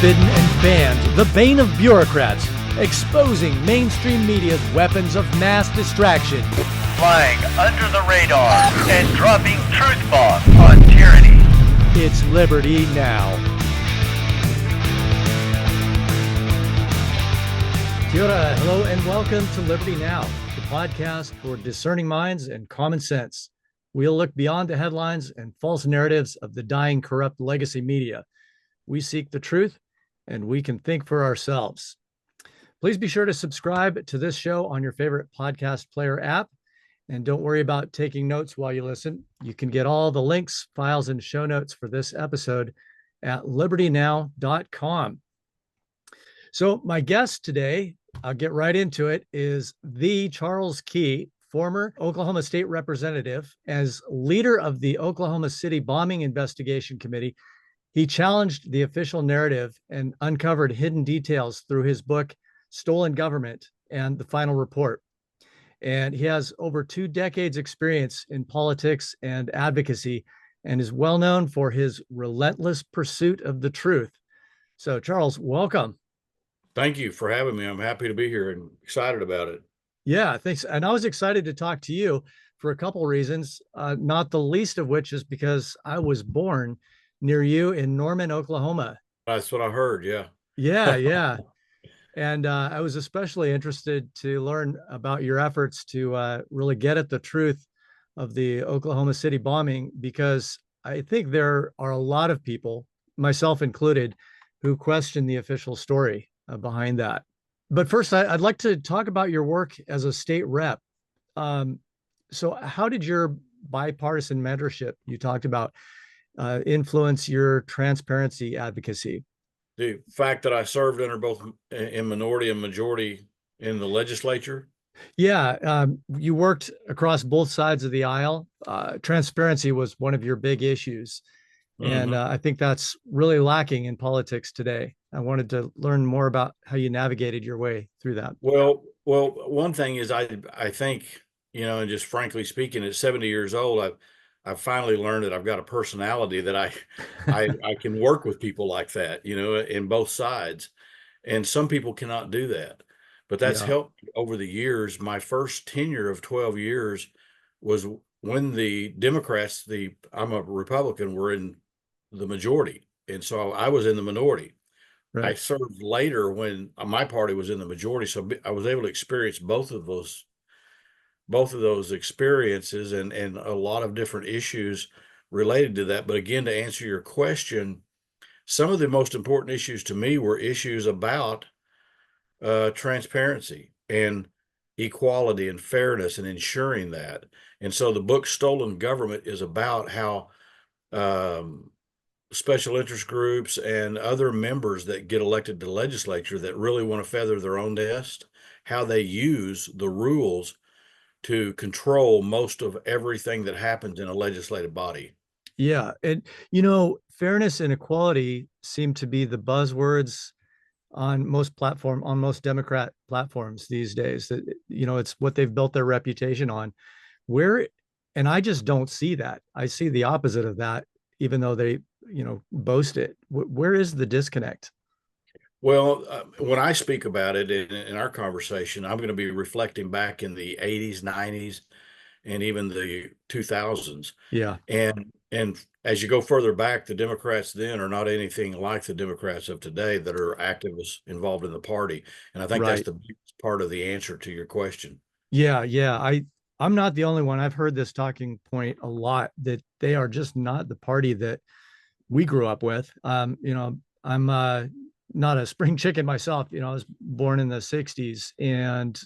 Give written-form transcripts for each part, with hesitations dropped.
forbidden and banned, the bane of bureaucrats, exposing mainstream media's weapons of mass distraction. Flying under the radar and dropping truth bombs on tyranny. It's Liberty Now. Kia ora, hello, and welcome to Liberty Now, the podcast for discerning minds and common sense. We'll look beyond the headlines and false narratives of the dying, corrupt legacy media. We seek the truth, and we can think for ourselves. Please be sure to subscribe to this show on your favorite podcast player app. And don't worry about taking notes while you listen. You can get all the links, files, and show notes for this episode at libertynow.com. So my guest today, I'll get right into it, is the Charles Key, former Oklahoma State Representative. As leader of the Oklahoma City Bombing Investigation Committee, he challenged the official narrative and uncovered hidden details through his book, Stolen Government and the Final Report. And he has over 2 decades experience in politics and advocacy and is well known for his relentless pursuit of the truth. So Charles, welcome. Thank you for having me. I'm happy to be here and excited about it. Yeah, thanks. And I was excited to talk to you for a couple of reasons, not the least of which is because I was born near you in Norman, Oklahoma. That's what I heard. Yeah. Yeah. And I was especially interested to learn about your efforts to really get at the truth of the Oklahoma City bombing, because I think there are a lot of people, myself included, who question the official story behind that. But first, I'd like to talk about your work as a state rep. So how did your bipartisan mentorship you talked about influence your transparency advocacy? The fact that I served under both in minority and majority in the legislature. Yeah, you worked across both sides of the aisle. Transparency was one of your big issues. And I think that's really lacking in politics today. I wanted to learn more about how you navigated your way through that. Well, one thing is I think, and just frankly speaking, at 70 years old, I've finally learned that I've got a personality that I can work with people like that, in both sides. And some people cannot do that. But that's helped over the years. My first tenure of 12 years was when the Democrats, I'm a Republican, were in the majority. And so I was in the minority. Right. I served later when my party was in the majority. So I was able to experience both of those experiences and a lot of different issues related to that. But again, to answer your question, some of the most important issues to me were issues about transparency and equality and fairness and ensuring that. And so the book Stolen Government is about how special interest groups and other members that get elected to the legislature that really want to feather their own nest, how they use the rules to control most of everything that happens in a legislative body. Yeah. And, fairness and equality seem to be the buzzwords on most Democrat platforms these days. That, it's what they've built their reputation on. And I just don't see that. I see the opposite of that, even though they, boast it. Where is the disconnect? Well, when I speak about it in our conversation, I'm going to be reflecting back in the 80s, 90s, and even the 2000s. Yeah. And as you go further back, the Democrats then are not anything like the Democrats of today that are activists involved in the party. And I think that's the biggest part of the answer to your question. Yeah. I'm not the only one. I've heard this talking point a lot, that they are just not the party that we grew up with. I'm not a spring chicken myself. I was born in the 60s, and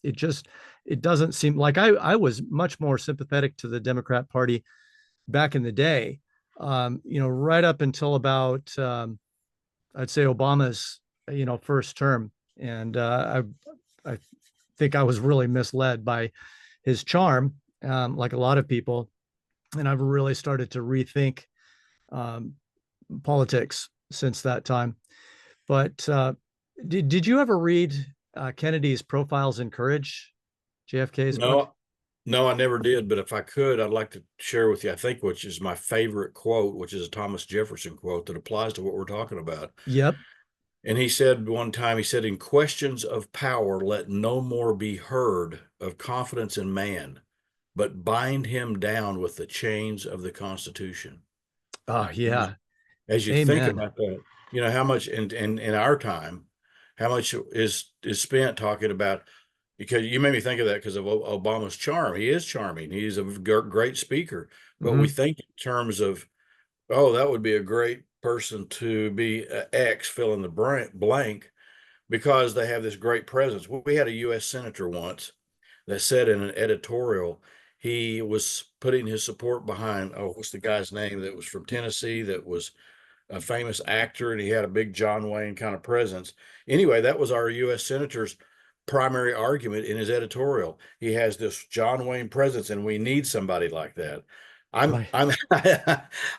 it doesn't seem like I was much more sympathetic to the Democrat Party back in the day, right up until about, I'd say Obama's, first term. And I think I was really misled by his charm, like a lot of people. And I've really started to rethink politics since that time. But did you ever read Kennedy's Profiles in Courage, JFK's book? No, I never did, but if I could, I'd like to share with you, I think, which is my favorite quote, which is a Thomas Jefferson quote that applies to what we're talking about. Yep. And he said one time, he said, in questions of power, let no more be heard of confidence in man, but bind him down with the chains of the Constitution. Oh, And yeah. as you think Amen. about that, how much in our time, how much is spent talking about, because you made me think of that because of Obama's charm. He is charming. He's a great speaker, but we Hmm. think in terms of, oh, that would be a great person to be X fill in the blank because they have this great presence. We had a U.S. senator once that said in an editorial he was putting his support behind, oh, what's the guy's name that was from Tennessee that was a famous actor and he had a big John Wayne kind of presence. Anyway, that was our U.S. senator's primary argument in his editorial. He has this John Wayne presence, and we need somebody like that. I'm Right. I'm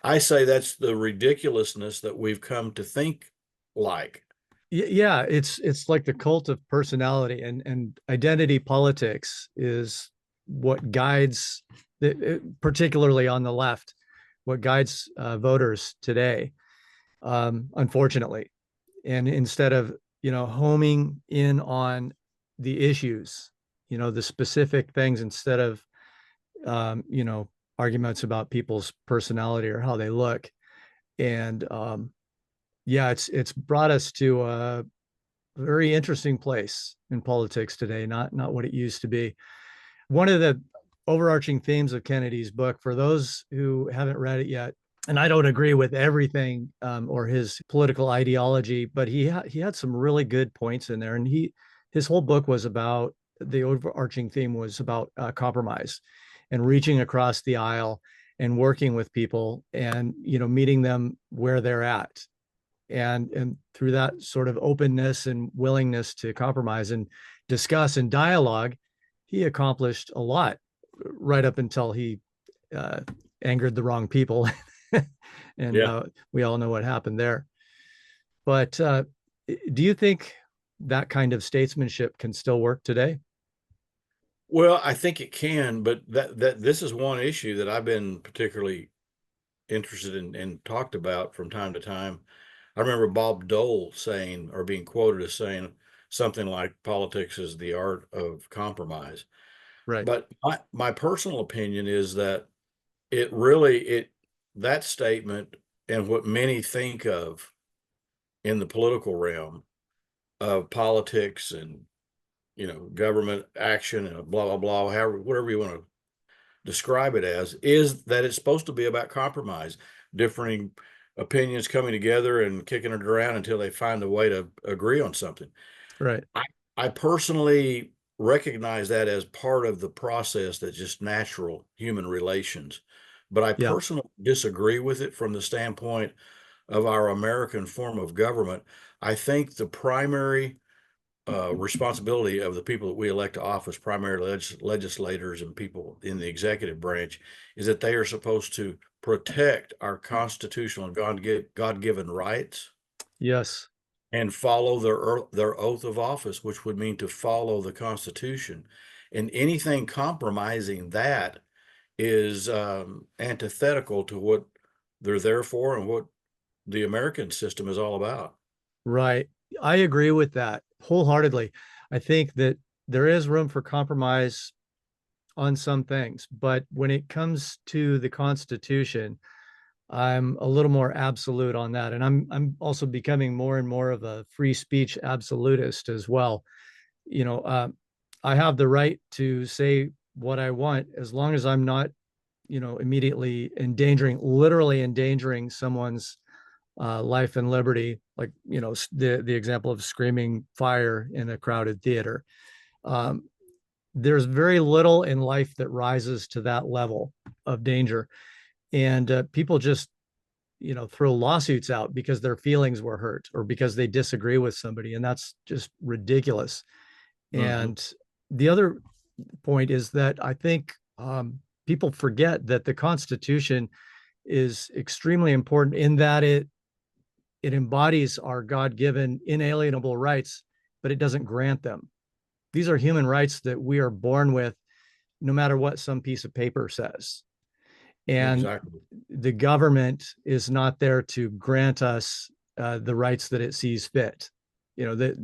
I say that's the ridiculousness that we've come to think like. Yeah, it's like the cult of personality, and identity politics is what guides, particularly on the left, what guides voters today, unfortunately. And instead of, homing in on the issues, the specific things, instead of, arguments about people's personality or how they look. And yeah, it's brought us to a very interesting place in politics today, not what it used to be. One of the overarching themes of Kennedy's book, for those who haven't read it yet, and I don't agree with everything, or his political ideology, but he had some really good points in there, and his whole book was about, the overarching theme was about compromise and reaching across the aisle and working with people, and meeting them where they're at, and through that sort of openness and willingness to compromise and discuss and dialogue, he accomplished a lot, right up until he uh, angered the wrong people. And Yeah. we all know what happened there. But do you think that kind of statesmanship can still work today? Well, I think it can, but that this is one issue that I've been particularly interested in and talked about from time to time. I remember Bob Dole saying, or being quoted as saying something like politics is the art of compromise. Right. But my personal opinion is that it really it that statement and what many think of in the political realm of politics and government action and blah blah blah, however whatever you want to describe it as, is that it's supposed to be about compromise, differing opinions coming together and kicking it around until they find a way to agree on something. Right. I, I personally recognize that as part of the process that's just natural human relations. But I Yeah. personally disagree with it from the standpoint of our American form of government. I think the primary responsibility of the people that we elect to office, primarily legislators and people in the executive branch, is that they are supposed to protect our constitutional and God-given rights Yes. and follow their oath of office, which would mean to follow the Constitution. And anything compromising that is antithetical to what they're there for and what the American system is all about. Right. I agree with that wholeheartedly. I think that there is room for compromise on some things, but when it comes to the Constitution, I'm a little more absolute on that. And I'm also becoming more and more of a free speech absolutist as well. You know, I have the right to say what I want, as long as I'm not, immediately literally endangering someone's life and liberty, like, the example of screaming fire in a crowded theater. Um, there's very little in life that rises to that level of danger, and people just, throw lawsuits out because their feelings were hurt or because they disagree with somebody, and that's just ridiculous. Hmm. And the other point is that I think, people forget that the Constitution is extremely important in that it embodies our God-given inalienable rights, but it doesn't grant them. These are human rights that we are born with, no matter what some piece of paper says. And Exactly. the government is not there to grant us the rights that it sees fit. You know, that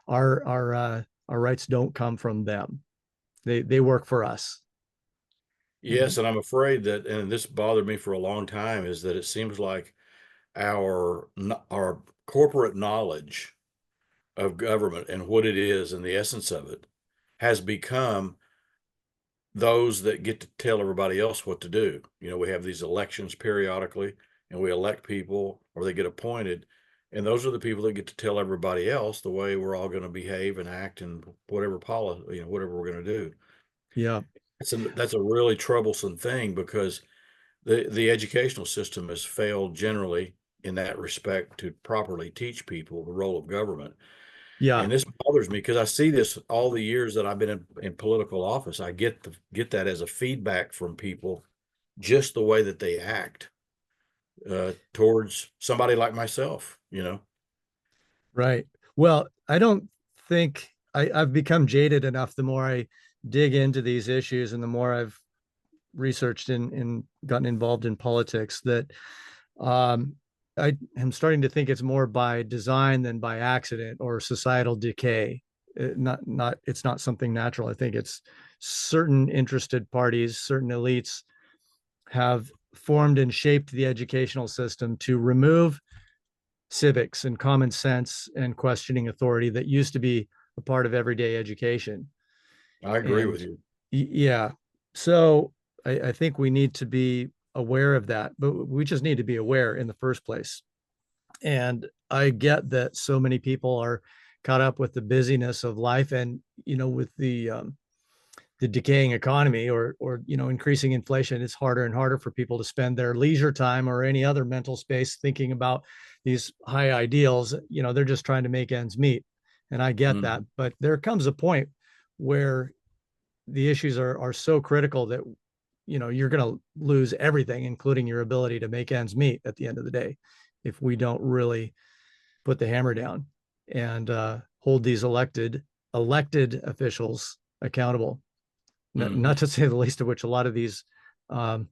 our rights don't come from them. They work for us. Yes, and I'm afraid that, and this bothered me for a long time, is that it seems like our corporate knowledge of government and what it is and the essence of it has become those that get to tell everybody else what to do. You know, we have these elections periodically and we elect people or they get appointed. And those are the people that get to tell everybody else the way we're all going to behave and act and whatever policy, whatever we're going to do. Yeah, That's a really troublesome thing because the educational system has failed generally in that respect to properly teach people the role of government. yeah, And this bothers me because I see this all the years that I've been in political office. I get that as a feedback from people, just the way that they act towards somebody like myself. right. Well, I don't think I've become jaded enough the more I dig into these issues and the more I've researched and gotten involved in politics that um, I am starting to think it's more by design than by accident or societal decay. It's not something natural. I think it's certain interested parties, certain elites have formed and shaped the educational system to remove civics and common sense and questioning authority that used to be a part of everyday education. I agree And with you. yeah, so I think we need to be aware of that, but we just need to be aware in the first place. And I get that so many people are caught up with the busyness of life and, with the decaying economy or increasing inflation, it's harder and harder for people to spend their leisure time or any other mental space thinking about these high ideals. They're just trying to make ends meet, and I get that. Mhm. But there comes a point where the issues are so critical that you're going to lose everything, including your ability to make ends meet at the end of the day, if we don't really put the hammer down and hold these elected officials accountable. Not Mhm. to say the least of which a lot of these um,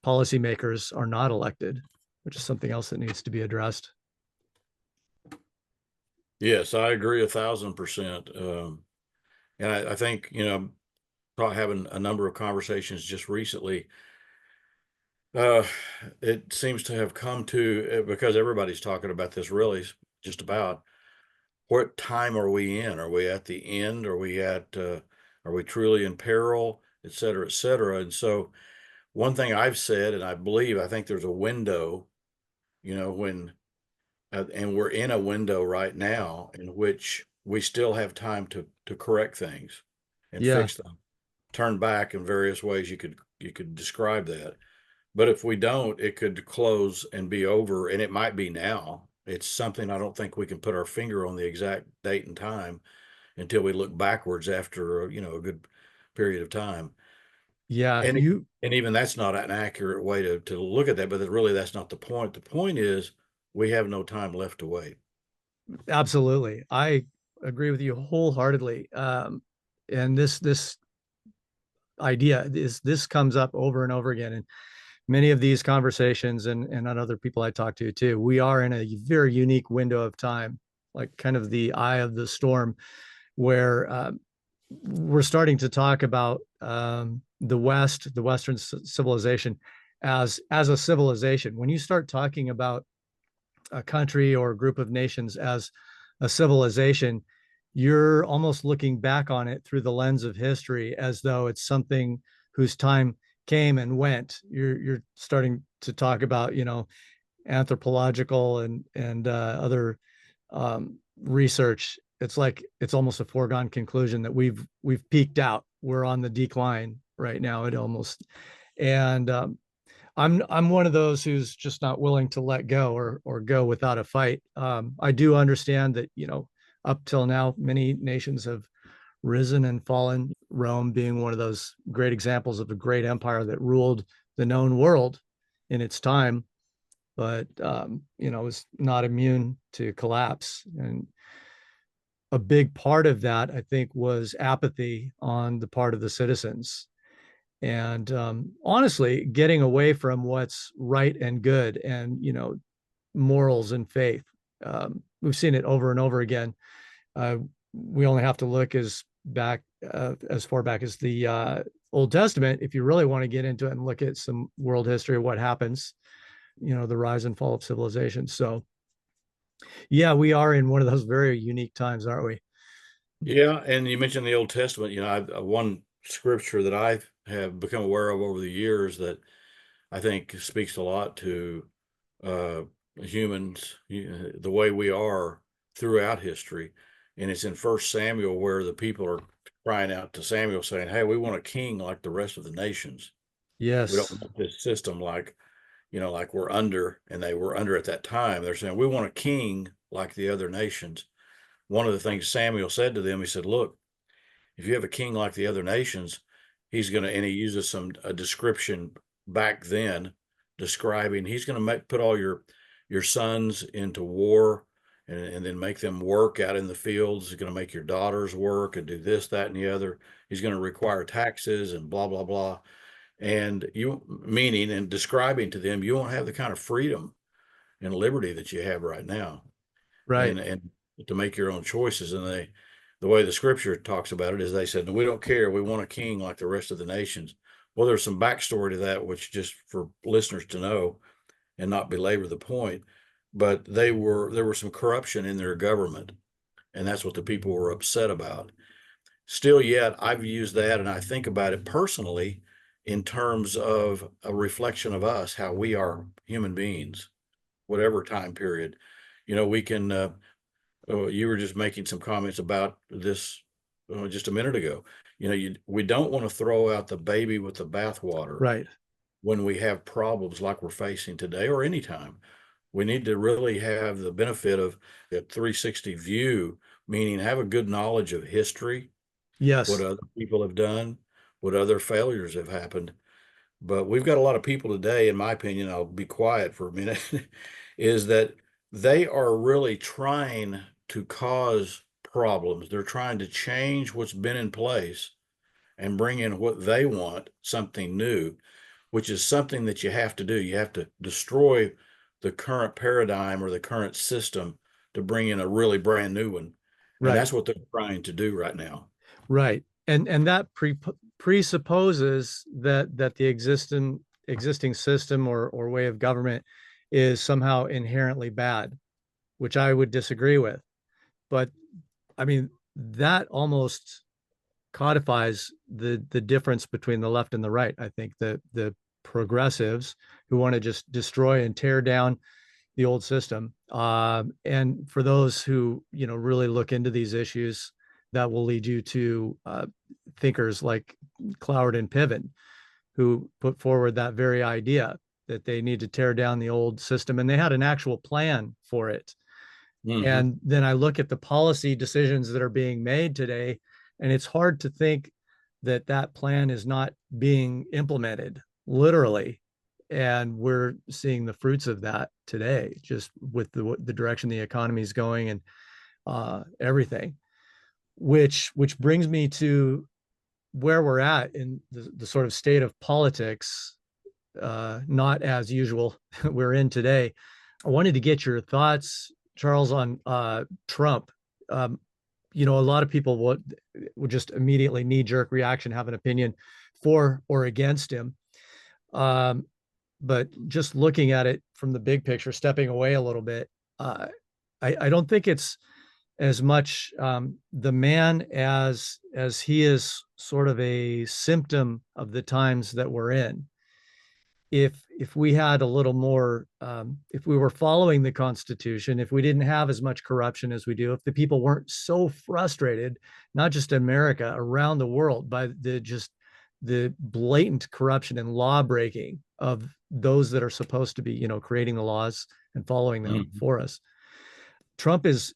policymakers are not elected, which is something else that needs to be addressed. Yes, I agree 1,000%. And I think, probably having a number of conversations just recently, uh, it seems to have come to because everybody's talking about this really just about what time are we in? Are we at the end? Are we truly in peril, et cetera, et cetera? And so one thing I've said, and I think there's a window, when, and we're in a window right now in which we still have time to correct things and Yeah, fix them, turn back in various ways you could describe that. But if we don't, it could close and be over, and it might be now. It's something I don't think we can put our finger on the exact date and time until we look backwards after, a good period of time. yeah, And you and even that's not an accurate way to look at that, but really that's not the point. The point is we have no time left to wait. absolutely. I agree with you wholeheartedly. And this idea is this comes up over and over again in many of these conversations and on other people I talk to too. We are in a very unique window of time, like kind of the eye of the storm, where we're starting to talk about the West, the Western civilization, as a civilization. When you start talking about a country or a group of nations as a civilization, you're almost looking back on it through the lens of history as though it's something whose time came and went. You're starting to talk about, anthropological and other research. It's like it's almost a foregone conclusion that we've peaked out. We're on the decline right now. It almost and I'm one of those who's just not willing to let go or go without a fight. I do understand that up till now many nations have risen and fallen. Rome being one of those great examples of a great empire that ruled the known world in its time, but was not immune to collapse. And a big part of that, I think, was apathy on the part of the citizens. and honestly getting away from what's right and good and morals and faith. We've seen it over and over again. We only have to look as far back as the Old Testament if you really want to get into it and look at some world history of what happens, the rise and fall of civilization. So yeah, we are in one of those very unique times, aren't we? Yeah, and you mentioned the Old Testament. One scripture that I have become aware of over the years that I think speaks a lot to uh, humans, the way we are throughout history. And it's in First Samuel where the people are crying out to Samuel saying, "Hey, we want a king like the rest of the nations. We don't Yes. want this system like we're under, and they were under at that time. They're saying, we want a king like the other nations." One of the things Samuel said to them, he said, "Look, if you have a king like the other nations, he's going to," and he uses a description back then, describing he's going to put all your sons into war, and then make them work out in the fields. He's going to make your daughters work and do this, that, and the other. He's going to require taxes and blah blah blah. And you meaning and describing to them, you won't have the kind of freedom and liberty that you have right now, Right. and to make your own choices. And the way the scripture talks about it is they said, "No, we don't care. We want a king like the rest of the nations." Well, there's some backstory to that, which just for listeners to know and not belabor the point. But there was some corruption in their government, and that's what the people were upset about. Still, yet I've used that, and I think about it personally in terms of a reflection of us, how we are human beings, whatever time period. We can. You were just making some comments about this just a minute ago. We don't want to throw out the baby with the bathwater Right. when we have problems like we're facing today or anytime. We need to really have the benefit of a 360 view, meaning have a good knowledge of history, what Yes. other people have done, what other failures have happened. But we've got a lot of people today, in my opinion, I'll be quiet for a minute, is that they are really trying to cause problems. They're trying to change what's been in place and bring in what they want, something new, which is something that you have to do. You have to destroy the current paradigm or the current system to bring in a really brand new one. And Right. that's what they're trying to do right now. Right. And that presupposes that the existing system or way of government is somehow inherently bad, which I would disagree with. But I mean, that almost codifies the difference between the left and the right. I think the progressives who want to just destroy and tear down the old system, and for those who really look into these issues, that will lead you to thinkers like Cloward and Piven, who put forward that very idea that they need to tear down the old system, and they had an actual plan for it. Mm-hmm. And then I look at the policy decisions that are being made today, and it's hard to think that that plan is not being implemented literally. And we're seeing the fruits of that today, just with the direction the economy is going and everything, which brings me to where we're at in the sort of state of politics, not as usual we're in today. I wanted to get your thoughts, Charles, on Trump. Um, a lot of people would just immediately knee-jerk reaction, have an opinion for or against him. Um, but just looking at it from the big picture, stepping away a little bit, I don't think it's as much the man as he is sort of a symptom of the times that we're in. If we had a little more, if we were following the Constitution, if we didn't have as much corruption as we do, if the people weren't so frustrated, not just in America, around the world, by the blatant corruption and law breaking of those that are supposed to be, creating the laws and following them Mm-hmm. for us. Trump is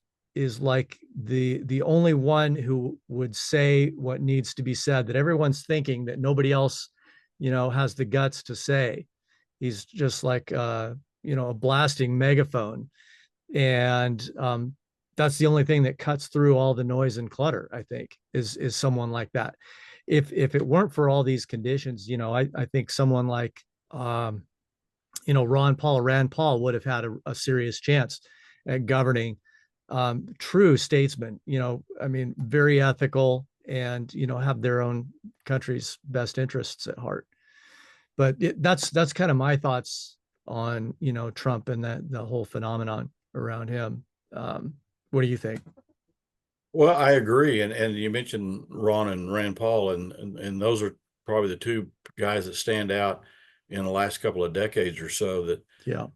like the only one who would say what needs to be said, that everyone's thinking that nobody else has the guts to say. He's just like a blasting megaphone, and that's the only thing that cuts through all the noise and clutter, I think, is someone like that. if it weren't for all these conditions, I think someone like um, Rand Paul would have had a serious chance at governing. True statesmen, I mean, very ethical and, have their own country's best interests at heart. But that's kind of my thoughts on, Trump and the whole phenomenon around him. What do you think? Well, I agree, and you mentioned Ron and Rand Paul, and those are probably the two guys that stand out in the last couple of decades or so. That, Yeah.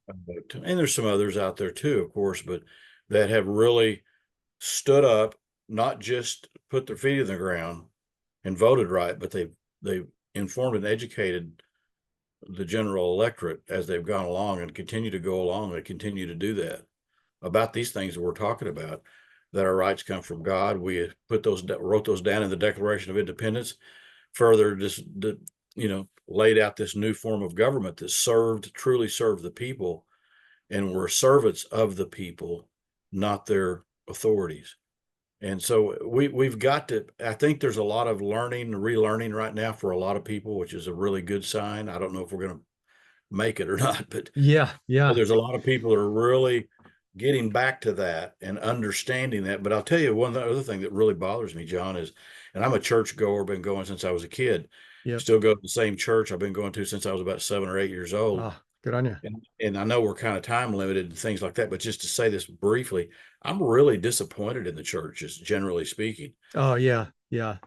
and there's some others out there too, of course, but that have really stood up, not just put their feet in the ground and voted right, but they've informed and educated the general electorate as they've gone along and continue to go along. They continue to do that about these things that we're talking about, that our rights come from God. We wrote those down in the Declaration of Independence. Further, just laid out this new form of government that truly served the people, and were servants of the people, not their authorities. And so we've got to. I think there's a lot of learning, relearning right now for a lot of people, which is a really good sign. I don't know if we're going to make it or not, but Yeah. Yeah. there's a lot of people that are really getting back to that and understanding that. But I'll tell you one other thing that really bothers me, John, is, and I'm a church goer, been going since I was a kid, Yep. still go to the same church I've been going to since I was about 7 or 8 years old. Ah, good on you. And I know we're kind of time limited and things like that, but just to say this briefly, I'm really disappointed in the churches, generally speaking. Oh, yeah. Yeah.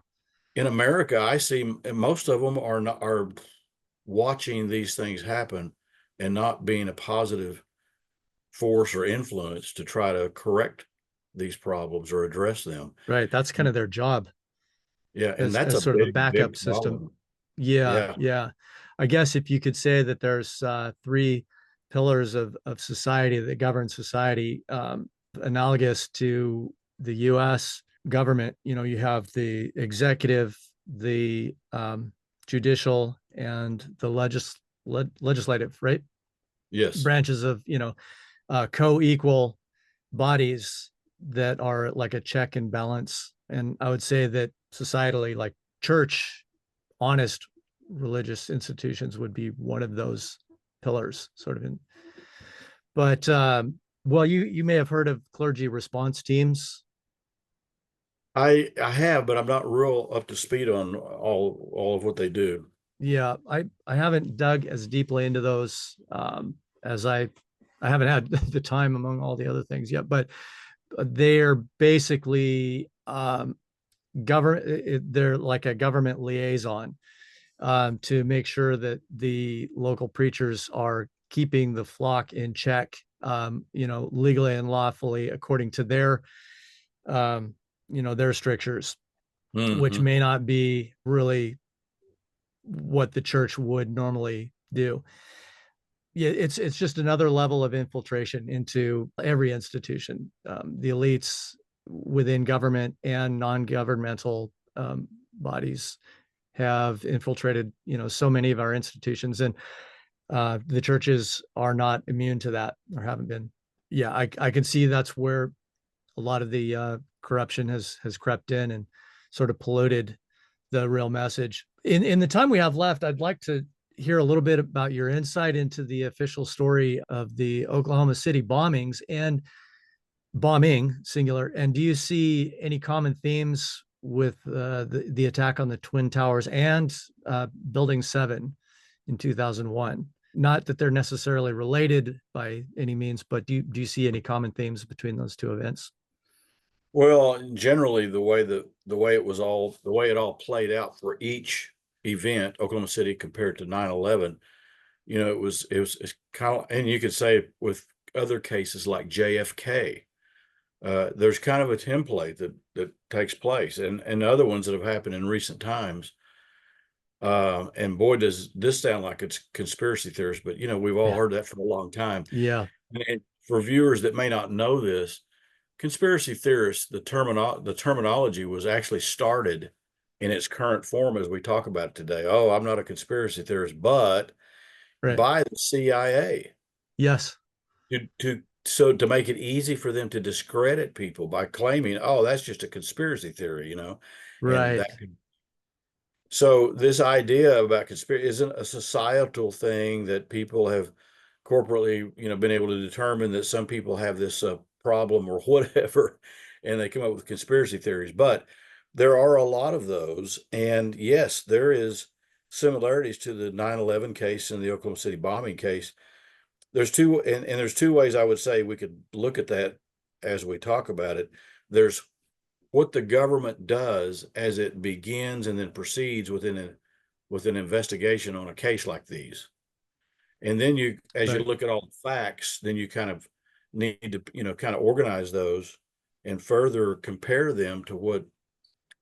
In America, I see most of them are watching these things happen and not being a positive force or influence to try to correct these problems or address them. Right. That's kind of their job Yeah, and as that's a sort of a big, backup big system. problem. Yeah. Yeah. Yeah. I guess if you could say that there's three pillars of society that govern society, analogous to the US government, you have the executive, the judicial, and the legislative, right? Yes. Branches of, co-equal bodies that are like a check and balance. And I would say that societally, like church, honest religious institutions would be one of those pillars, sort of in. But well, you may have heard of clergy response teams. I have, but I'm not real up to speed on all of what they do. Yeah, I haven't dug as deeply into those as I haven't had the time among all the other things yet, but they're basically they're like a government liaison to make sure that the local preachers are keeping the flock in check, legally and lawfully according to their strictures, which Hmm. may not be really what the church would normally do. Yeah, it's just another level of infiltration into every institution. The elites within government and non-governmental bodies have infiltrated, so many of our institutions, and the churches are not immune to that, or haven't been. Yeah, I can see that's where a lot of the corruption has crept in and sort of polluted the real message. In the time we have left, I'd like to hear a little bit about your insight into the official story of the Oklahoma City bombings and bombing singular. And do you see any common themes with the attack on the Twin Towers and Building 7 in 2001? Not that they're necessarily related by any means, but do you see any common themes between those two events? Well, generally, the way it all played out for each event, Oklahoma City compared to 9/11, it's kind of, and you could say with other cases like JFK, there's kind of a template that takes place, and other ones that have happened in recent times. And boy, does this sound like it's conspiracy theories, but we've all Yeah. heard that for a long time. Yeah. And for viewers that may not know this, conspiracy theorists, the terminology was actually started in its current form as we talk about it today. Oh, I'm not a conspiracy theorist, but Right. by the CIA Yes. to make it easy for them to discredit people by claiming, oh, that's just a conspiracy theory, and that Right. So this idea about conspiracy isn't a societal thing that people have corporately, been able to determine that some people have this problem or whatever, and they come up with conspiracy theories. But there are a lot of those, and yes, there is similarities to the 9/11 case and the Oklahoma City bombing case. And there's two ways I would say we could look at that as we talk about it. There's what the government does as it begins and then proceeds with an investigation on a case like these. And then as you Right. look at all the facts, then you kind of need to, kind of organize those and further compare them to what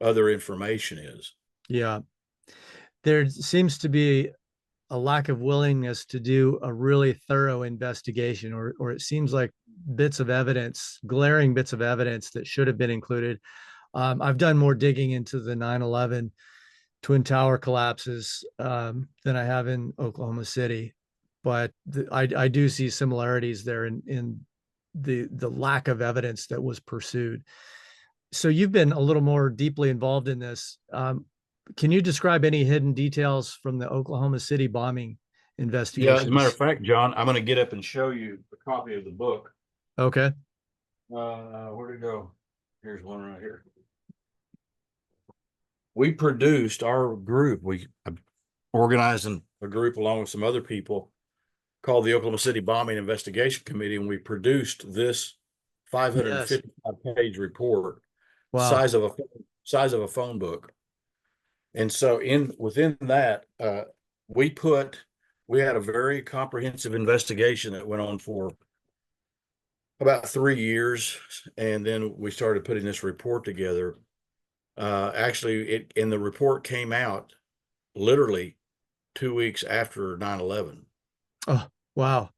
other information is. Yeah. There seems to be a lack of willingness to do a really thorough investigation, or it seems like bits of evidence, glaring bits of evidence that should have been included. I've done more digging into the 9/11 Twin Tower collapses than I have in Oklahoma City, but I do see similarities there in the lack of evidence that was pursued. So you've been a little more deeply involved in this. Can you describe any hidden details from the Oklahoma City bombing Yeah, as a matter of investigations? fact, John, I'm going to get up and show you a copy of the book. Okay. Where'd it go? Here's one right here. We produced our group. We organized a group along with some other people called the Oklahoma City Bombing Investigation Committee, and we produced this Yes. 555-page report, Wow. size of a phone book. And so within that, we we had a very comprehensive investigation that went on for about 3 years, and then we started putting this report together. Actually, the report came out literally 2 weeks after 9/11. Oh, wow.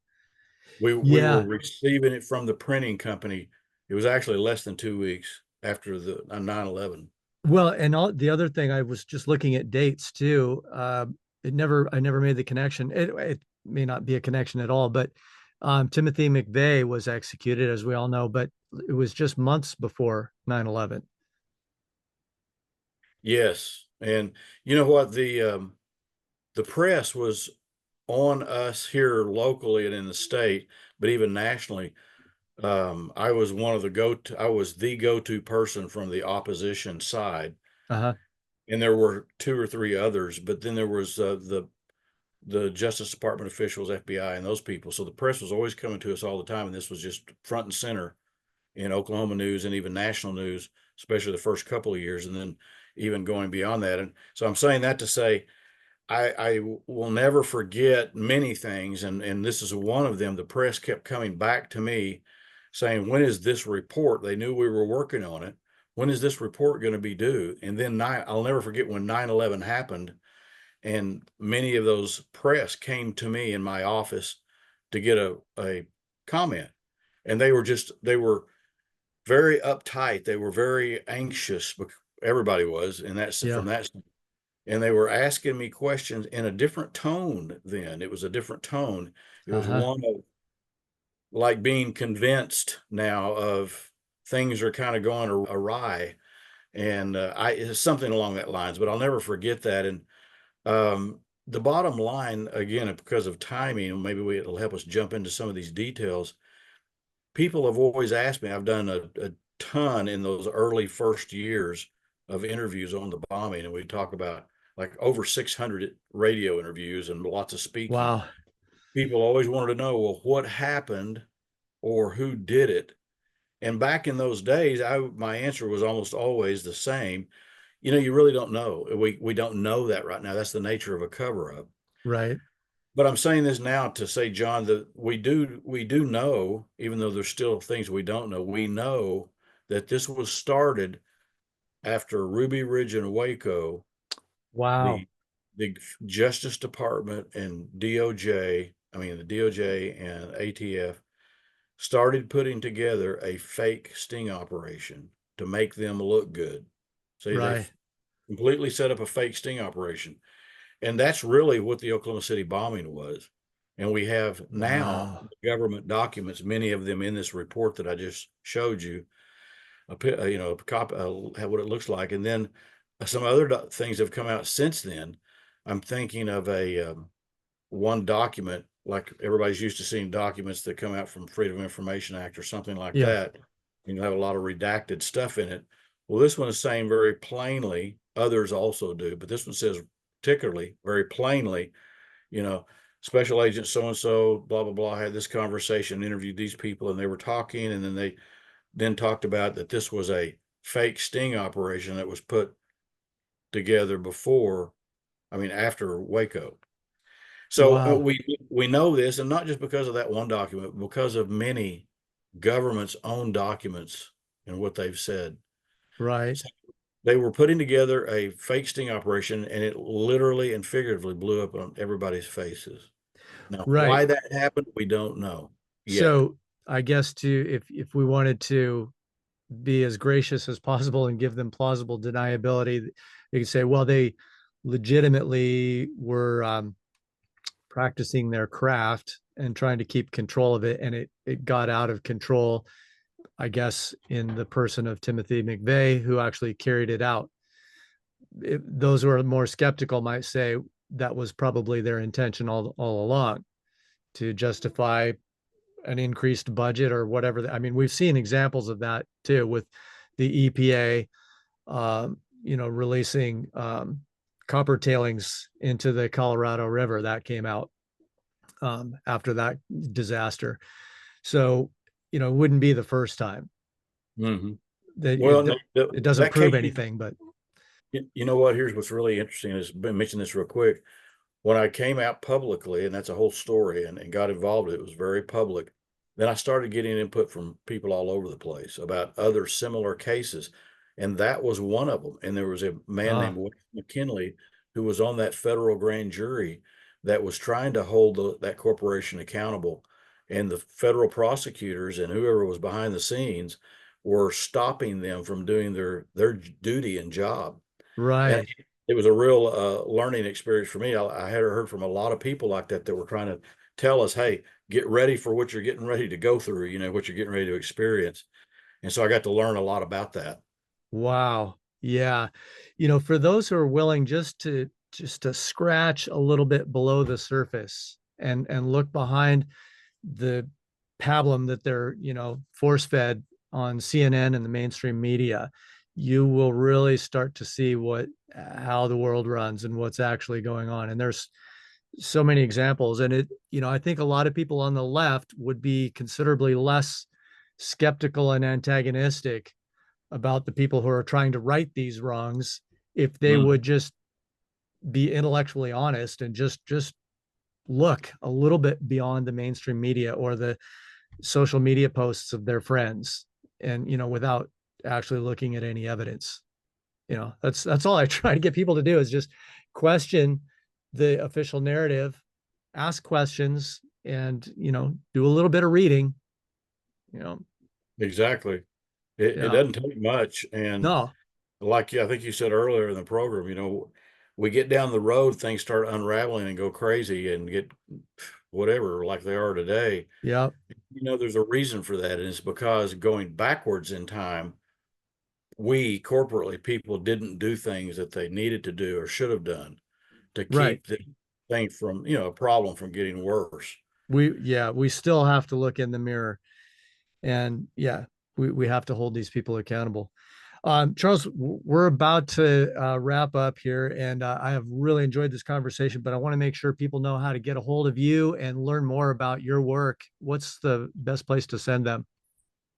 We were Yeah. receiving it from the printing company. It was actually less than 2 weeks after the 9/11. Well, and all the other thing, I was just looking at dates too. I never made the connection. It may not be a connection at all, but Timothy McVeigh was executed, as we all know, but it was just months before 9/11. Yes, and you know what, the press was on us here locally and in the state, but even nationally. I was the go-to person from the opposition side, Uh-huh. and there were two or three others, but then there was the Justice Department officials, FBI, and those people. So the press was always coming to us all the time, and this was just front and center in Oklahoma news and even national news, especially the first couple of years, and then even going beyond that. And so I'm saying that to say I will never forget many things, and this is one of them. The press kept coming back to me saying, "When is this report?" They knew we were working on it. When is this report going to be due? And then I'll never forget when 9/11 happened, and many of those press came to me in my office to get a comment, and they were very uptight. They were very anxious. Everybody was, and that's Yeah. from that, and they were asking me questions in a different tone then. It was a different tone. It was Uh-huh. one of like being convinced now of things are kind of going awry. And it's something along that lines, but I'll never forget that. And the bottom line, again, because of timing, maybe it'll help us jump into some of these details. People have always asked me, I've done a ton in those early first years of interviews on the bombing, and we talk about like over 600 radio interviews and lots of speaking. Wow. People always wanted to know, well, what happened or who did it? And back in those days, my answer was almost always the same. You really don't know. We don't know that right now. That's the nature of a cover up. Right. But I'm saying this now to say, John, that we do know, even though there's still things we don't know, we know that this was started after Ruby Ridge and Waco. Wow. The Justice Department and DOJ, I mean the DOJ and ATF started putting together a fake sting operation to make them look good. See, they Right. completely set up a fake sting operation. And that's really what the Oklahoma City bombing was. And we have now Wow. government documents, many of them in this report that I just showed you, a copy, what it looks like. And then some other things have come out since then. I'm thinking of a one document, like everybody's used to seeing documents that come out from Freedom of Information Act or something like Yeah. that. And you have a lot of redacted stuff in it. Well, this one is saying very plainly, others also do, but this one says particularly very plainly, you know, Special Agent so and so, blah blah blah, had this conversation, interviewed these people, and they were talking, and then they then talked about that this was a fake sting operation that was put together before, I mean, after Waco. So Wow. we know this, and not just because of that one document, but because of many governments' own documents and what they've said. Right. So they were putting together a fake sting operation, and it literally and figuratively blew up on everybody's faces. Now, Right. why that happened, we don't know yet. So I guess to if we wanted to be as gracious as possible and give them plausible deniability, they could say, well, they legitimately were practicing their craft and trying to keep control of it, and it got out of control, I guess, in the person of Timothy McVeigh, who actually carried it out. Those who are more skeptical might say that was probably their intention all along, to justify an increased budget or whatever. I mean, we've seen examples of that too, with the EPA, releasing copper tailings into the Colorado River. That came out after that disaster. So, it wouldn't be the first time Hmm. that Well, no, it doesn't that prove case, anything, but you know what? Here's what's really interesting is mention this real quick. When I came out publicly, and that's a whole story, and got involved, it was very public. Then I started getting input from people all over the place about other similar cases, and that was one of them. And there was a man named uh, Wes McKinley who was on that federal grand jury that was trying to hold that corporation accountable. And the federal prosecutors and whoever was behind the scenes were stopping them from doing their duty and job. And right. it was a real learning experience for me. I had heard from a lot of people like that were trying to tell us, hey, get ready for what you're getting ready to go through, what you're getting ready to experience. And so I got to learn a lot about that. Wow. Yeah. For those who are willing just to scratch a little bit below the surface and look behind the pablum that they're, force fed on CNN and the mainstream media, you will really start to see how the world runs and what's actually going on. And there's so many examples. And I think a lot of people on the left would be considerably less skeptical and antagonistic about the people who are trying to right these wrongs if they would Mm, just be intellectually honest and just look a little bit beyond the mainstream media or the social media posts of their friends, and without actually looking at any evidence. That's all I try to get people to do, is just question the official narrative, ask questions, and do a little bit of reading. you know exactly. It yeah. doesn't take much. And No. like I think you said earlier in the program, we get down the road, things start unraveling and go crazy and get whatever like they are today. Yeah. There's a reason for that. And it's because going backwards in time, we corporately people didn't do things that they needed to do or should have done to Right. keep the thing from, a problem from getting worse. We still have to look in the mirror, and yeah, we have to hold these people accountable. Charles, we're about to wrap up here, and I have really enjoyed this conversation, but I want to make sure people know how to get a hold of you and learn more about your work. What's the best place to send them?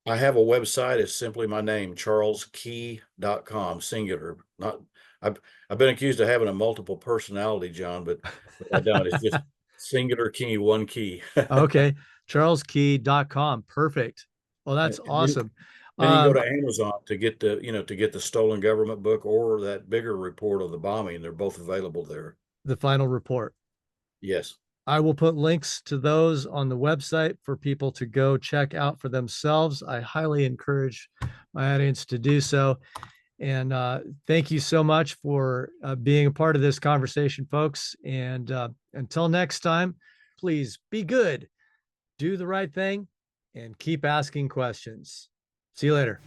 I have a website. It's simply my name, charleskey.com, singular. Not I've I've been accused of having a multiple personality, John, but I don't. It's just singular key, one key. Okay, charleskey.com. Perfect. Well, And that's then, awesome. then you can go Um, to Amazon to get the stolen government book or that bigger report of the bombing. They're both available there. the final report. Yes. I will put links to those on the website for people to go check out for themselves. I highly encourage my audience to do so. And thank you so much for being a part of this conversation, folks. And until next time, please be good, do the right thing, and keep asking questions. See you later.